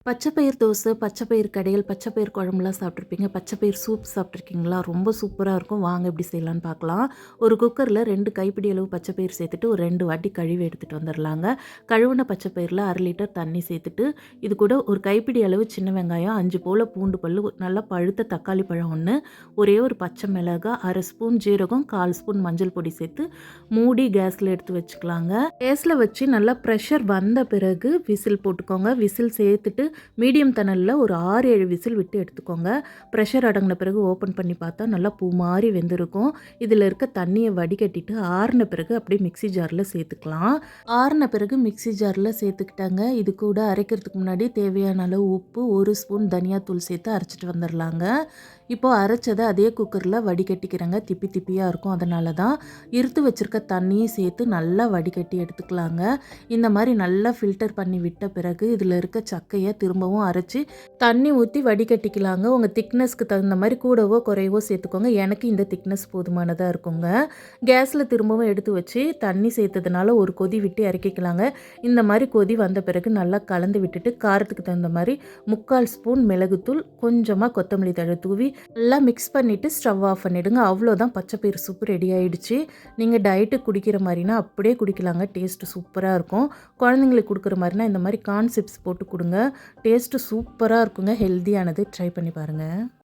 பச்சைப்பயிறு தோசை, பச்சைப்பயிறு கடையல், பச்சைப்பயிறு குழம்புலாம் சாப்பிட்ருப்பீங்க. பச்சைப்பயிறு சூப் சாப்பிட்ருக்கீங்களா? ரொம்ப சூப்பரா இருக்கும். வாங்க எப்படி செய்யலான்னு பார்க்கலாம். ஒரு குக்கரில் 2 கைப்பிடி அளவு பச்சைப்பயிறு சேர்த்துட்டு, ஒரு 2 வாட்டி கழுவி எடுத்துகிட்டு வந்துடலாங்க. கழுவுன பச்சைப்பயிரில் 1/2 லிட்டர் தண்ணி சேர்த்துட்டு, இது கூட ஒரு கைப்பிடி அளவு சின்ன வெங்காயம், 5 போல் பூண்டு பல்லு, நல்லா பழுத்த தக்காளி பழம் 1, ஒரே ஒரு பச்சை மிளகாய், 1/2 ஸ்பூன் ஜீரகம், 1/4 ஸ்பூன் மஞ்சள் பொடி சேர்த்து மூடி கேஸில் எடுத்து வச்சுக்கலாங்க. கேஸில் வச்சு நல்லா ப்ரெஷர் வந்த பிறகு விசில் போட்டுக்கோங்க. விசில் சேர்த்துட்டு மீடியம் தணலில் ஒரு 6-7 விசில் விட்டு எடுத்துக்கோங்க. ப்ரெஷர் அடங்கின பிறகு ஓப்பன் பண்ணி பார்த்தா நல்லா பூ மாதிரி வெந்திருக்கும். இதில் இருக்க தண்ணியை வடிகட்டிட்டு ஆறின பிறகு அப்படியே மிக்ஸி ஜாரில் சேர்த்துக்கலாம். ஆறின பிறகு மிக்ஸி ஜாரில் சேர்த்துக்கிட்டாங்க. இது கூட அரைக்கிறதுக்கு முன்னாடி தேவையான அளவு உப்பு, 1 ஸ்பூன் தனியாத்தூள் சேர்த்து அரைச்சிட்டு வந்துடலாங்க. இப்போது அரைச்சதை அதே குக்கரில் வடிகட்டிக்கிறேங்க. திப்பி திப்பியாக இருக்கும், அதனால தான். இருத்து வச்சுருக்க தண்ணியும் சேர்த்து நல்லா வடிகட்டி எடுத்துக்கலாங்க. இந்த மாதிரி நல்லா ஃபில்டர் பண்ணி விட்ட பிறகு இதில் இருக்க சக்கையை திரும்பவும் அரைச்சி தண்ணி ஊற்றி வடிகட்டிக்கலாங்க. உங்கள் திக்னஸ்க்கு தகுந்த மாதிரி கூடவோ குறையவோ சேர்த்துக்கோங்க. எனக்கு இந்த திக்னஸ் போதுமானதாக இருக்குங்க. கேஸில் திரும்பவும் எடுத்து வச்சு தண்ணி சேர்த்ததுனால ஒரு கொதி விட்டு இறக்கிக்கலாங்க. இந்த மாதிரி கொதி வந்த பிறகு நல்லா கலந்து விட்டுட்டு காரத்துக்கு தகுந்த மாதிரி 3/4 ஸ்பூன் மிளகுத்தூள், கொஞ்சமாக கொத்தமல்லி தழை தூவி நல்லா மிக்ஸ் பண்ணிவிட்டு ஸ்டவ் ஆஃப் பண்ணிவிடுங்க. அவ்வளோதான், பச்சைப்பயிறு சூப் ரெடி ஆகிடுச்சு. நீங்கள் டயட்டுக்கு குடிக்கிற மாதிரினா அப்படியே குடிக்கலாங்க. டேஸ்ட்டு சூப்பராக இருக்கும். குழந்தைங்களுக்கு கொடுக்குற மாதிரினா இந்த மாதிரி கார்ன் சிப்ஸ் போட்டு கொடுங்க. டேஸ்ட்டு சூப்பராக இருக்குங்க. ஹெல்த்தியானது. ட்ரை பண்ணி பாருங்கள்.